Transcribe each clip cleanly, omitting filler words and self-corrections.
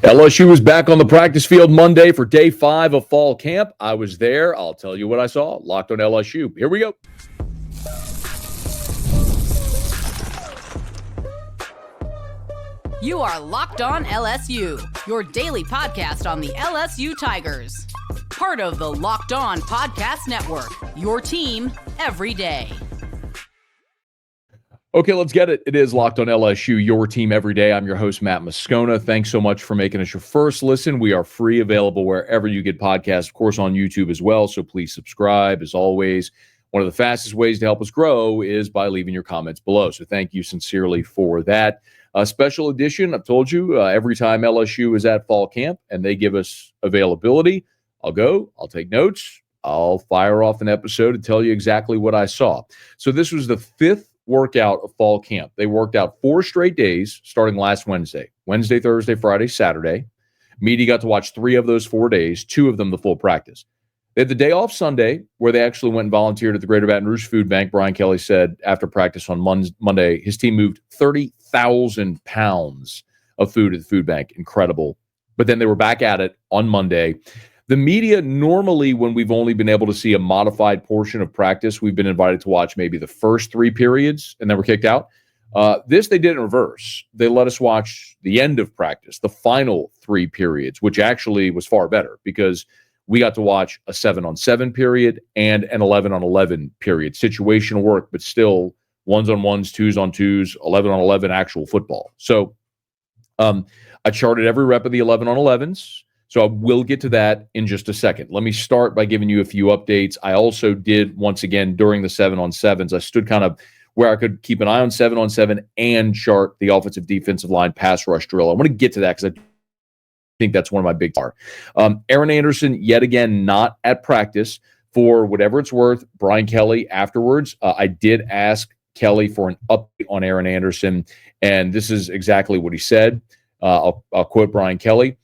LSU was back on the practice field Monday for day 5 of fall camp. I was there. I'll tell you what I saw. Locked on LSU. Here we go. You are Locked On LSU, your daily podcast on the LSU Tigers. Part of the Locked On Podcast Network, your team every day. Okay, let's get it. It is Locked On LSU, your team every day. I'm your host, Matt Moscona. Thanks so much for making us your first listen. We are free, available wherever you get podcasts, of course, on YouTube as well. So please subscribe. As always, one of the fastest ways to help us grow is by leaving your comments below. So thank you sincerely for that. A special edition, I've told you, every time LSU is at fall camp and they give us availability, I'll go, I'll take notes, I'll fire off an episode to tell you exactly what I saw. So this was the 5th workout of fall camp. They worked out 4 straight days starting last Wednesday, Thursday, Friday, Saturday. Media got to watch 3 of those 4 days, 2 of them the full practice. They had the day off Sunday where they actually went and volunteered at the Greater Baton Rouge Food Bank. Brian Kelly said after practice on Monday, his team moved 30,000 pounds of food at the food bank. Incredible. But then they were back at it on Monday. The media, normally when we've only been able to see a modified portion of practice, we've been invited to watch maybe the first 3 periods and then we're kicked out. This they did in reverse. They let us watch the end of practice, the final 3 periods, which actually was far better because we got to watch a 7-on-7 period and an 11-on-11 period. Situational work, but still 1s-on-1s, 2s-on-2s, 11-on-11 actual football. So I charted every rep of the 11-on-11s. So I will get to that in just a second. Let me start by giving you a few updates. I also did, once again, during the 7-on-7s, I stood kind of where I could keep an eye on 7-on-7 and chart the offensive defensive line pass rush drill. I want to get to that because I think that's one of my big stars. Aaron Anderson, yet again, not at practice. For whatever it's worth, Brian Kelly afterwards, I did ask Kelly for an update on Aaron Anderson, and this is exactly what he said. I'll quote Brian Kelly.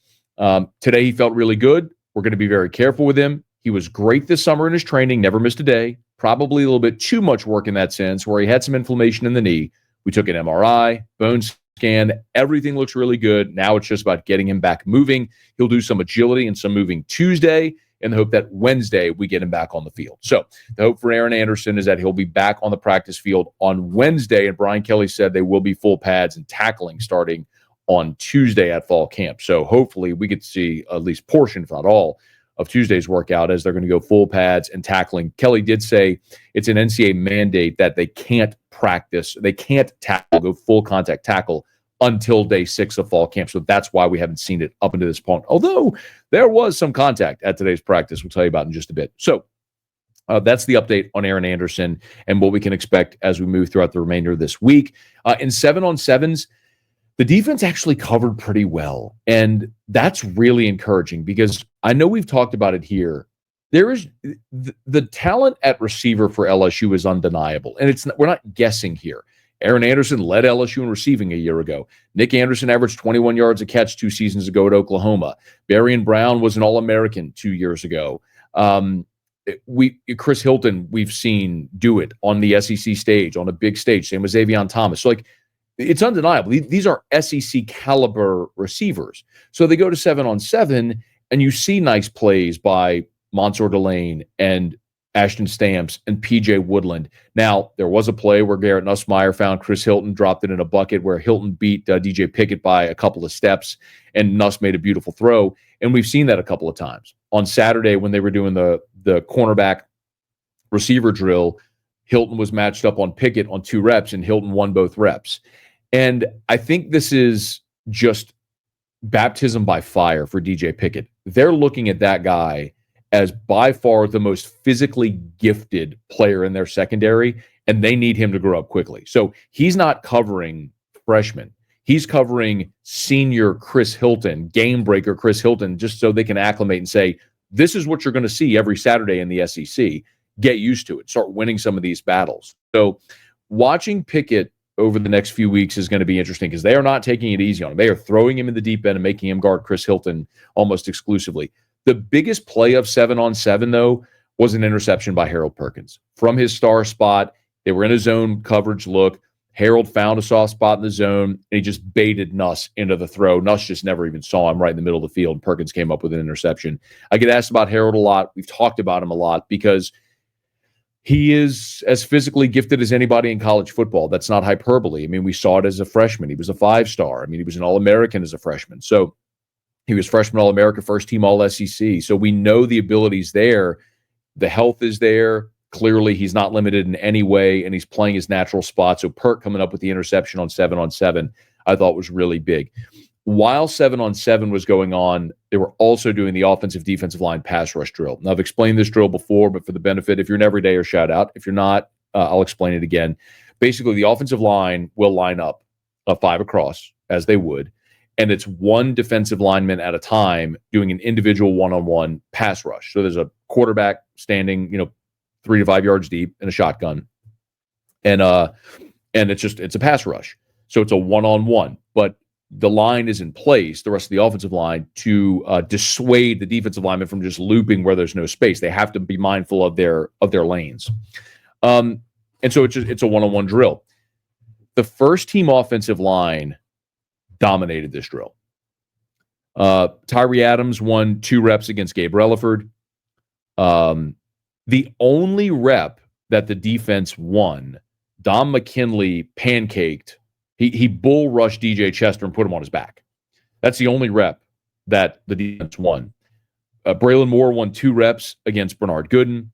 Today he felt really good. We're going to be very careful with him. He was great this summer in his training, never missed a day. Probably a little bit too much work in that sense where he had some inflammation in the knee. We took an MRI, bone scan. Everything looks really good. Now it's just about getting him back moving. He'll do some agility and some moving Tuesday in the hope that Wednesday we get him back on the field. So the hope for Aaron Anderson is that he'll be back on the practice field on Wednesday. And Brian Kelly said they will be full pads and tackling starting on Tuesday at fall camp. So hopefully we get to see at least portion, if not all, of Tuesday's workout as they're going to go full pads and tackling. Kelly did say it's an NCAA mandate that they can't practice, they can't tackle, go full contact tackle until day 6 of fall camp. So that's why we haven't seen it up until this point. Although there was some contact at today's practice, we'll tell you about in just a bit. So that's the update on Aaron Anderson and what we can expect as we move throughout the remainder of this week. In 7-on-7s, the defense actually covered pretty well, and that's really encouraging because I know we've talked about it here. There is the talent at receiver for LSU is undeniable, and we're not guessing here. Aaron Anderson led LSU in receiving a year ago. Nick Anderson averaged 21 yards a catch 2 seasons ago at Oklahoma. Berrien Brown was an All-American 2 years ago. Chris Hilton, we've seen do it on the SEC stage, on a big stage. Same with Xavier Thomas. So, it's undeniable. These are SEC caliber receivers. So they go to 7-on-7, and you see nice plays by Mansour Delane and Ashton Stamps and PJ Woodland. Now, there was a play where Garrett Nussmeier found Chris Hilton, dropped it in a bucket where Hilton beat DJ Pickett by a couple of steps, and Nuss made a beautiful throw. And we've seen that a couple of times. On Saturday, when they were doing the cornerback receiver drill, Hilton was matched up on Pickett on 2 reps, and Hilton won both reps. And I think this is just baptism by fire for DJ Pickett. They're looking at that guy as by far the most physically gifted player in their secondary, and they need him to grow up quickly. So he's not covering freshmen. He's covering senior Chris Hilton, game breaker Chris Hilton, just so they can acclimate and say, this is what you're going to see every Saturday in the SEC. Get used to it. Start winning some of these battles. So watching Pickett over the next few weeks is going to be interesting because they are not taking it easy on him. They are throwing him in the deep end and making him guard Chris Hilton almost exclusively. The biggest play of 7-on-7, though, was an interception by Harold Perkins. From his star spot, they were in a zone coverage look. Harold found a soft spot in the zone, and he just baited Nuss into the throw. Nuss just never even saw him right in the middle of the field, and Perkins came up with an interception. I get asked about Harold a lot. We've talked about him a lot because he is as physically gifted as anybody in college football. That's not hyperbole. I mean, we saw it as a freshman. He was a 5-star. I mean, he was an All-American as a freshman. So he was freshman All-America, first-team All-SEC. So we know the ability's there. The health is there. Clearly, he's not limited in any way, and he's playing his natural spot. So Perk coming up with the interception on 7-on-7, I thought was really big. While 7-on-7 was going on, they were also doing the offensive-defensive line pass rush drill. Now, I've explained this drill before, but for the benefit, if you're an everydayer, shout out. If you're not, I'll explain it again. Basically, the offensive line will line up a 5 across, as they would, and it's one defensive lineman at a time doing an individual one-on-one pass rush. So there's a quarterback standing, 3 to 5 yards deep in a shotgun. And it's a pass rush. So it's a one-on-one. But the line is in place, the rest of the offensive line, to dissuade the defensive lineman from just looping where there's no space. They have to be mindful of their lanes. And so it's a one-on-one drill. The first team offensive line dominated this drill. Tyree Adams won 2 reps against Gabe Relaford. The only rep that the defense won, Dom McKinley pancaked. He bull rushed DJ Chester and put him on his back. That's the only rep that the defense won. Braylon Moore won 2 reps against Bernard Gooden.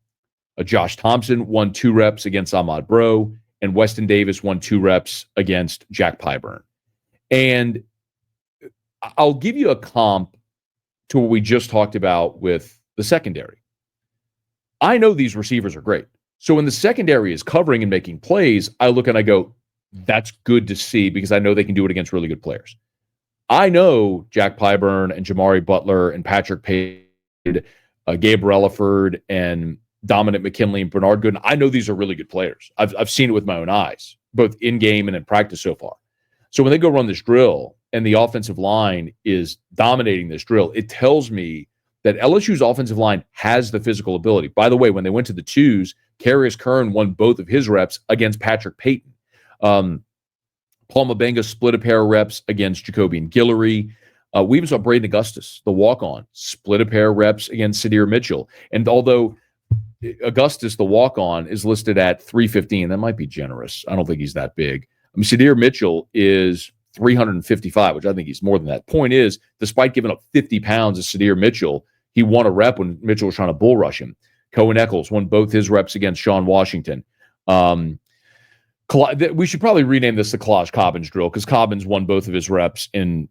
Josh Thompson won 2 reps against Ahmad Bro. And Weston Davis won 2 reps against Jack Pyburn. And I'll give you a comp to what we just talked about with the secondary. I know these receivers are great. So when the secondary is covering and making plays, I look and I go, that's good to see because I know they can do it against really good players. I know Jack Pyburn and Jamari Butler and Patrick Page, Gabe Relaford and Dominic McKinley and Bernard Gooden. I know these are really good players. I've seen it with my own eyes, both in game and in practice so far. So when they go run this drill and the offensive line is dominating this drill, it tells me that LSU's offensive line has the physical ability. By the way, when they went to the 2s, Karius Kern won both of his reps against Patrick Payton. Paul Mabenga split a pair of reps against Jacobian Guillory. We even saw Braden Augustus, the walk-on, split a pair of reps against Sadir Mitchell. And although Augustus, the walk-on, is listed at 315, that might be generous. I don't think he's that big. I mean, Sadir Mitchell is 355, which I think he's more than that. Point is, despite giving up 50 pounds of Sadir Mitchell, he won a rep when Mitchell was trying to bull rush him. Cohen Eccles won both his reps against Sean Washington. We should probably rename this the Kalaj Cobbins drill because Cobbins won both of his reps in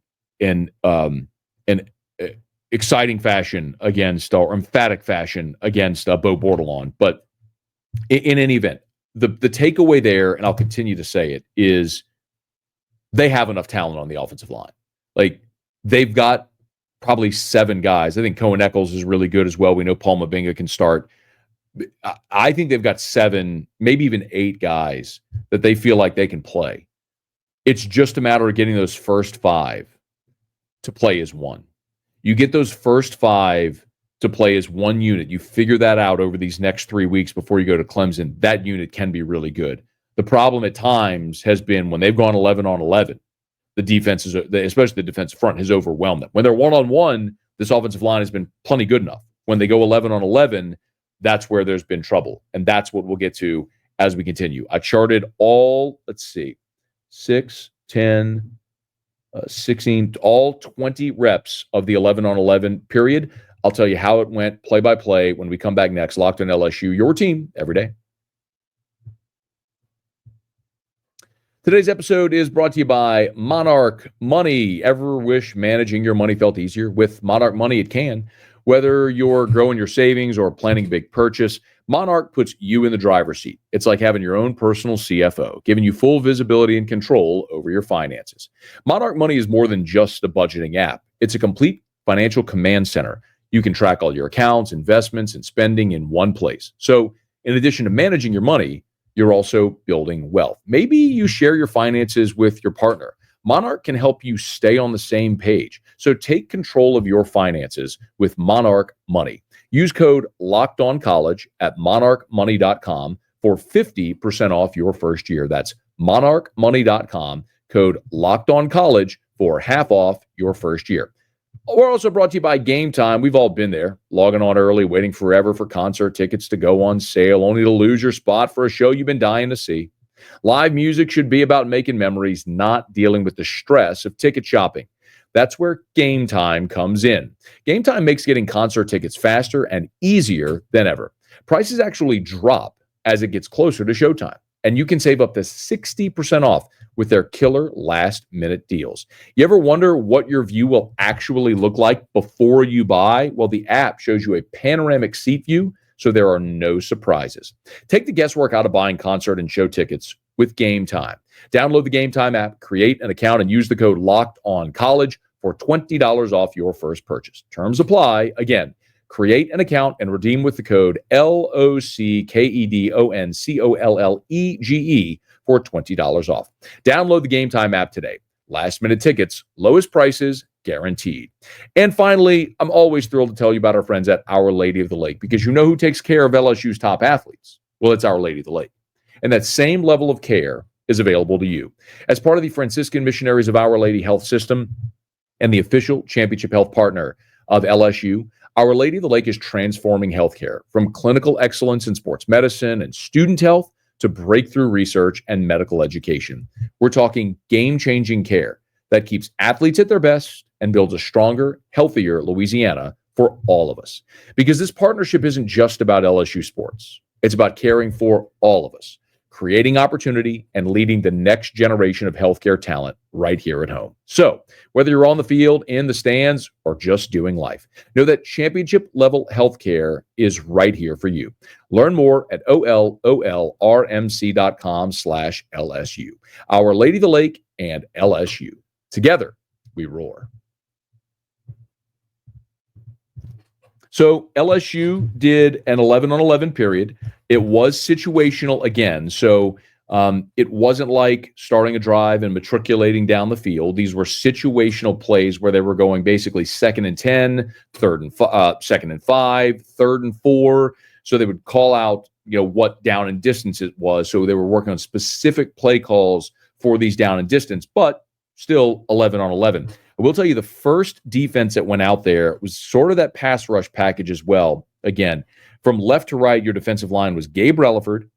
exciting fashion against, or emphatic fashion against Bo Bordelon. But in any event, the takeaway there, and I'll continue to say it, is they have enough talent on the offensive line. Like, they've got probably 7 guys. I think Cohen Eccles is really good as well. We know Paul Mabenga can start. I think they've got 7, maybe even 8 guys that they feel like they can play. It's just a matter of getting those first 5 to play as one. You get those first 5 to play as one unit. You figure that out over these next 3 weeks before you go to Clemson. That unit can be really good. The problem at times has been when they've gone 11 on 11, the defense, especially the defensive front, has overwhelmed them. When they're one-on-one, this offensive line has been plenty good enough. When they go 11 on 11, that's where there's been trouble. And that's what we'll get to as we continue. I charted all, 6, 10, 16, all 20 reps of the 11 on 11 period. I'll tell you how it went play by play when we come back next. Locked on LSU, your team every day. Today's episode is brought to you by Monarch Money. Ever wish managing your money felt easier? With Monarch Money, it can. Whether you're growing your savings or planning a big purchase, Monarch puts you in the driver's seat. It's like having your own personal CFO, giving you full visibility and control over your finances. Monarch Money is more than just a budgeting app. It's a complete financial command center. You can track all your accounts, investments, and spending in one place. So in addition to managing your money, you're also building wealth. Maybe you share your finances with your partner. Monarch can help you stay on the same page. So take control of your finances with Monarch Money. Use code LOCKEDONCOLLEGE at monarchmoney.com for 50% off your first year. That's monarchmoney.com, code LOCKEDONCollege for half off your first year. We're also brought to you by Game Time. We've all been there, logging on early, waiting forever for concert tickets to go on sale, only to lose your spot for a show you've been dying to see. Live music should be about making memories, not dealing with the stress of ticket shopping. That's where Game Time comes in. Game Time makes getting concert tickets faster and easier than ever. Prices actually drop as it gets closer to showtime, and you can save up to 60% off with their killer last-minute deals. You ever wonder what your view will actually look like before you buy? Well, the app shows you a panoramic seat view, so there are no surprises. Take the guesswork out of buying concert and show tickets with Game Time. Download the Game Time app, create an account, and use the code LOCKEDONCollege for $20 off your first purchase. Terms apply. Again, create an account and redeem with the code LOCKEDONCOLLEGE for $20 off. Download the Game Time app today. Last minute tickets, lowest prices, guaranteed. And finally, I'm always thrilled to tell you about our friends at Our Lady of the Lake, because you know who takes care of LSU's top athletes? Well, it's Our Lady of the Lake. And that same level of care is available to you. As part of the Franciscan Missionaries of Our Lady Health System and the official championship health partner of LSU, Our Lady of the Lake is transforming healthcare from clinical excellence in sports medicine and student health to breakthrough research and medical education. We're talking game-changing care that keeps athletes at their best and builds a stronger, healthier Louisiana for all of us. Because this partnership isn't just about LSU sports. It's about caring for all of us, creating opportunity, and leading the next generation of healthcare talent right here at home. So, whether you're on the field, in the stands, or just doing life, know that championship-level healthcare is right here for you. Learn more at ololrmc.com/LSU. Our Lady of the Lake and LSU. Together, we roar. So LSU did an 11-on-11 period. It was situational again. So it wasn't like starting a drive and matriculating down the field. These were situational plays where they were going basically 2nd and 10, 2nd and 5, 3rd and 4. So they would call out, what down and distance it was. So they were working on specific play calls for these down and distance, but still 11-on-11. I will tell you the first defense that went out there was sort of that pass rush package as well. Again, from left to right, your defensive line was Gabe Relaford,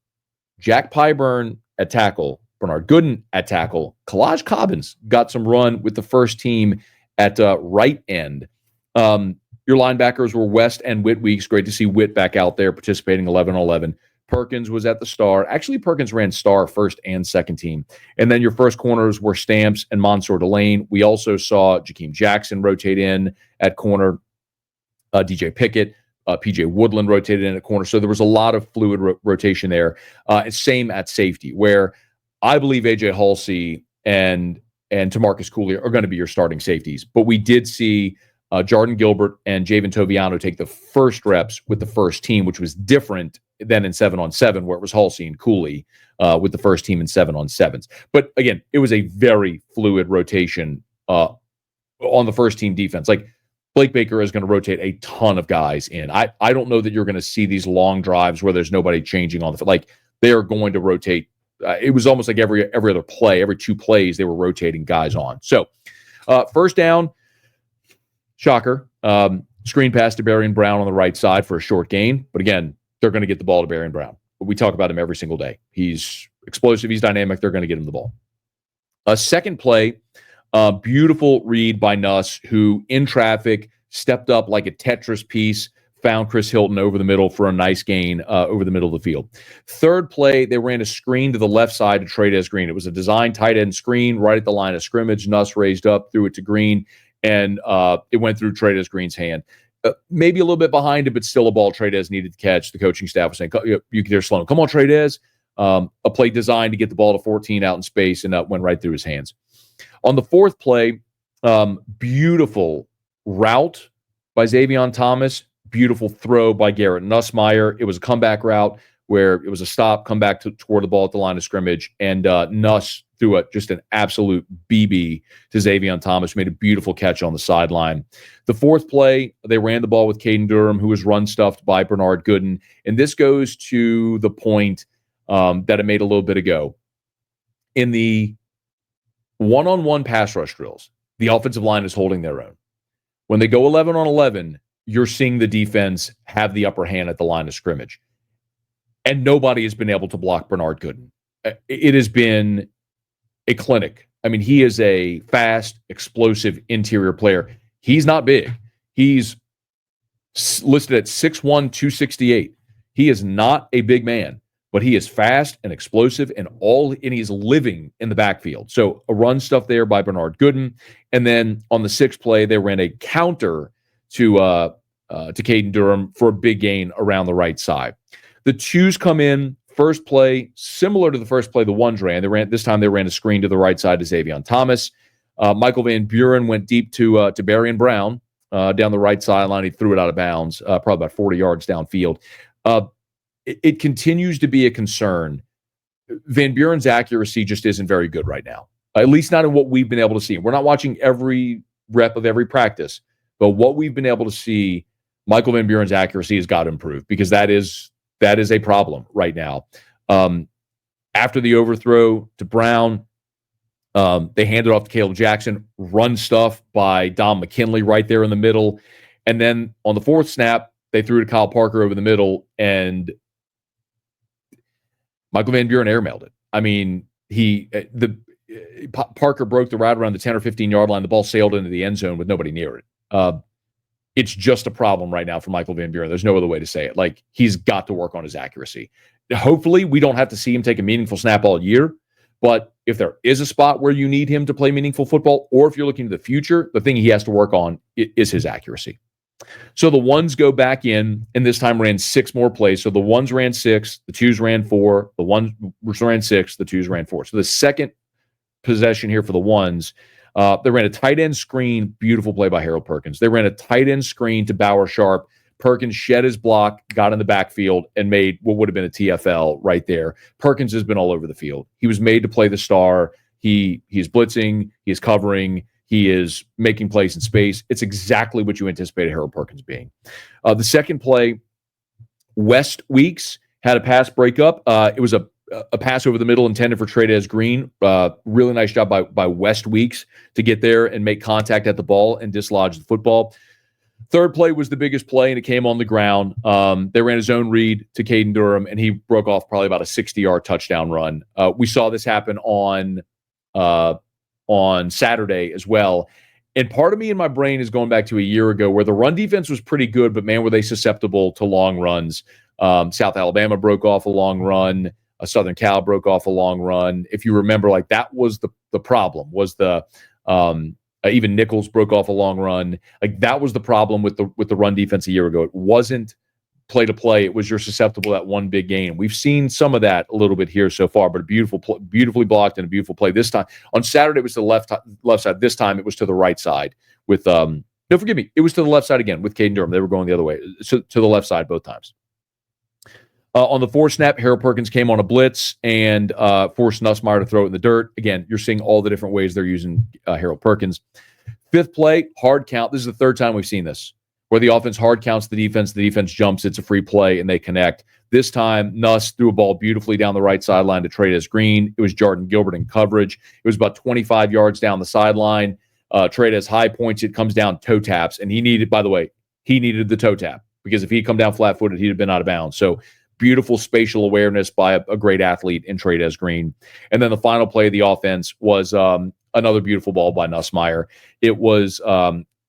Jack Pyburn at tackle, Bernard Gooden at tackle. Kalaj Cobbins got some run with the first team at right end. Your linebackers were West and Whit Weeks. Great to see Whit back out there participating 11-on-11. Perkins was at the star. Actually, Perkins ran star first and second team. And then your first corners were Stamps and Mansour Delane. We also saw Jakeem Jackson rotate in at corner, DJ Pickett, PJ Woodland rotated in at corner. So there was a lot of fluid rotation there. Same at safety, where I believe AJ Halsey and Tamarcus Cooley are going to be your starting safeties. But we did see Jordan Gilbert and Javen Toviano take the first reps with the first team, which was different than in 7-on-7, where it was Halsey and Cooley with the first team in 7-on-7s. But again, it was a very fluid rotation on the first team defense. Like, Blake Baker is going to rotate a ton of guys in. I don't know that you're going to see these long drives where there's nobody changing on the field. Like, they are going to rotate. It was almost like every other play, every 2 plays, they were rotating guys on. So, first down, shocker, screen pass to Berrien Brown on the right side for a short gain. But again, they're going to get the ball to Berrien Brown. We talk about him every single day. He's explosive. He's dynamic. They're going to get him the ball. A second play, beautiful read by Nuss, who in traffic stepped up like a Tetris piece, found Chris Hilton over the middle for a nice gain over the middle of the field. Third play, they ran a screen to the left side to Trey'Dez Green. It was a design tight end screen right at the line of scrimmage. Nuss raised up, threw it to Green, and it went through Trey'Dez Green's hand. Maybe a little bit behind it, but still a ball Trey'Dez needed to catch. The coaching staff was saying, you can hear Sloan, come on, Trey'Dez. A play designed to get the ball to 14 out in space, and went right through his hands. On the fourth play, beautiful route by Xavion Thomas, beautiful throw by Garrett Nussmeier. It was a comeback route where it was a stop, come back toward the ball at the line of scrimmage, and Nuss threw just an absolute BB to Xavion Thomas, made a beautiful catch on the sideline. The fourth play, they ran the ball with Caden Durham, who was run stuffed by Bernard Gooden. And this goes to the point that I made a little bit ago. in the one-on-one pass rush drills, the offensive line is holding their own. When they go 11 on 11, you're seeing the defense have the upper hand at the line of scrimmage. And nobody has been able to block Bernard Gooden. It has been a clinic. I mean, he is a fast, explosive interior player. He's not big. He's listed at 6'1", 268. He is not a big man, but he is fast and explosive and he's living in the backfield. So a run stuff there by Bernard Gooden. And then on the 6th play, they ran a counter to Caden Durham for a big gain around the right side. The 2s come in. First play, similar to the first play the 1s ran. This time they ran a screen to the right side to Xavier Thomas. Michael Van Buren went deep to Barry and Brown down the right sideline. He threw it out of bounds, probably about 40 yards downfield. It continues to be a concern. Van Buren's accuracy just isn't very good right now, at least not in what we've been able to see. We're not watching every rep of every practice, but what we've been able to see, Michael Van Buren's accuracy has got to improve because that is a problem right now. After the overthrow to Brown, they handed off to Caleb Jackson, run stuff by Dom McKinley right there in the middle. And then on the 4th snap, they threw to Kyle Parker over the middle, and Michael Van Buren airmailed it. I mean, Parker broke the route around the 10 or 15-yard line. The ball sailed into the end zone with nobody near it. It's just a problem right now for Michael Van Buren. There's no other way to say it. Like, he's got to work on his accuracy. Hopefully, we don't have to see him take a meaningful snap all year. But if there is a spot where you need him to play meaningful football, or if you're looking to the future, the thing he has to work on is his accuracy. So the 1s go back in, and this time ran 6 more plays. So the 1s ran 6, the 2s ran 4, the 1s ran 6, the 2s ran 4. So the second possession here for the 1s, they ran a tight end screen, beautiful play by Harold Perkins. They ran a tight end screen to Bauer Sharp. Perkins shed his block, got in the backfield, and made what would have been a TFL right there. Perkins has been all over the field. He was made to play the star. He's blitzing, he's covering, he is making plays in space. It's exactly what you anticipated Harold Perkins being. The second play, West Weeks had a pass breakup. It was a pass over the middle intended for Trey'Dez Green. Really nice job by West Weeks to get there and make contact at the ball and dislodge the football. Third play was the biggest play, and it came on the ground. They ran a zone read to Caden Durham, and he broke off probably about a 60-yard touchdown run. We saw this happen on Saturday as well. And part of me in my brain is going back to a year ago where the run defense was pretty good, but man, were they susceptible to long runs. South Alabama broke off a long run. Southern Cal broke off a long run. If you remember, like that was the problem, was the even Nichols broke off a long run. Like that was the problem with the run defense a year ago. It wasn't play to play. It was you're susceptible to that one big game. We've seen some of that a little bit here so far, but a beautifully blocked and a beautiful play this time. On Saturday, it was to the left side. This time, it was to the right side with no, forgive me. It was to the left side again with Caden Durham. They were going the other way. So to the left side both times. On the 4th snap, Harold Perkins came on a blitz and forced Nussmeier to throw it in the dirt. Again, you're seeing all the different ways they're using Harold Perkins. 5th play, hard count. This is the 3rd time we've seen this, where the offense hard counts the defense jumps, it's a free play, and they connect. This time, Nuss threw a ball beautifully down the right sideline to Trey'Dez Green. It was Jordan Gilbert in coverage. It was about 25 yards down the sideline. Trey'Dez high points it, comes down, toe taps, and he needed the toe tap, because if he'd come down flat-footed, he'd have been out of bounds. So beautiful spatial awareness by a great athlete in Trey'Dez Green. And then the final play of the offense was another beautiful ball by Nussmeier. It was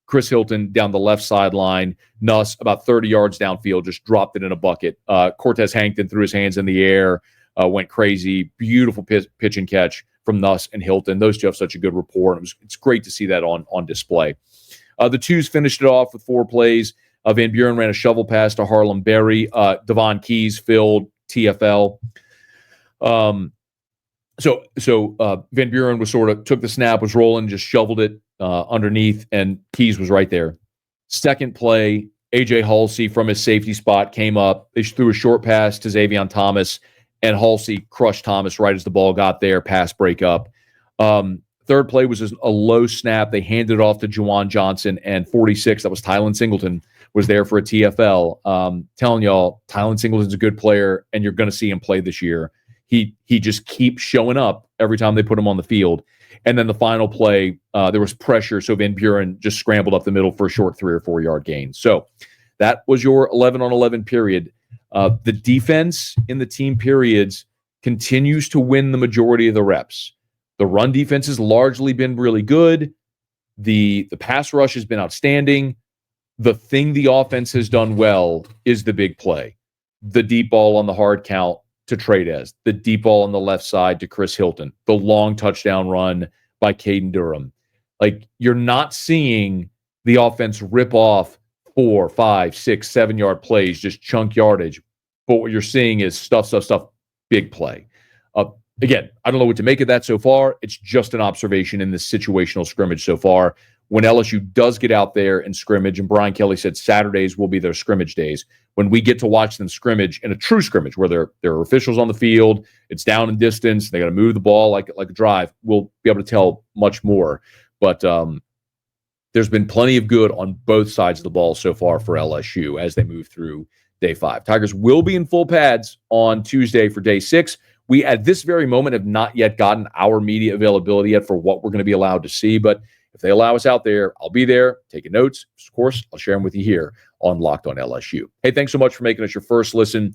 Chris Hilton down the left sideline. Nuss, about 30 yards downfield, just dropped it in a bucket. Cortez Hankton threw his hands in the air, went crazy. Beautiful pitch and catch from Nuss and Hilton. Those two have such a good rapport. It's great to see that on display. The 2s finished it off with 4 plays. Van Buren ran a shovel pass to Harlem Berry. Devon Keys filled TFL. So Van Buren was took the snap, was rolling, just shoveled it underneath, and Keys was right there. Second play, A.J. Halsey from his safety spot came up. They threw a short pass to Xavier Thomas, and Halsey crushed Thomas right as the ball got there, pass breakup. Third play was a low snap. They handed it off to Juwan Johnson, and 46, that was Tylen Singleton, was there for a TFL. Telling y'all, Tylen Singleton's a good player, and you're going to see him play this year. He just keeps showing up. every time they put him on the field. And then the final play, there was pressure, so Van Buren just scrambled up the middle for a short 3 or 4 yard gain. So that was your 11-on-11 period. The defense in the team periods continues to win the majority of the reps. The run defense has largely been really good. The pass rush has been outstanding. The thing the offense has done well is the big play. The deep ball on the hard count to Trey'Dez. The deep ball on the left side to Chris Hilton. The long touchdown run by Caden Durham. Like, you're not seeing the offense rip off 4, 5, 6, 7 yard plays, just chunk yardage. But what you're seeing is stuff, big play. Again, I don't know what to make of that so far. It's just an observation in this situational scrimmage so far. When LSU does get out there and scrimmage, and Brian Kelly said Saturdays will be their scrimmage days, when we get to watch them scrimmage in a true scrimmage where there are officials on the field, it's down in distance, they got to move the ball like a drive, we'll be able to tell much more. But there's been plenty of good on both sides of the ball so far for LSU as they move through day 5. Tigers will be in full pads on Tuesday for day 6. We, at this very moment, have not yet gotten our media availability yet for what we're going to be allowed to see. But if they allow us out there, I'll be there taking notes. Of course, I'll share them with you here on Locked On LSU. Hey, thanks so much for making us your first listen.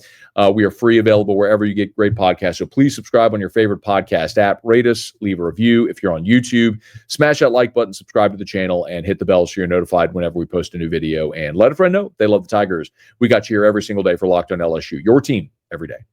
We are free, available wherever you get great podcasts. So please subscribe on your favorite podcast app. Rate us, leave a review. If you're on YouTube, smash that like button, subscribe to the channel, and hit the bell so you're notified whenever we post a new video. And let a friend know they love the Tigers. We got you here every single day for Locked On LSU, your team every day.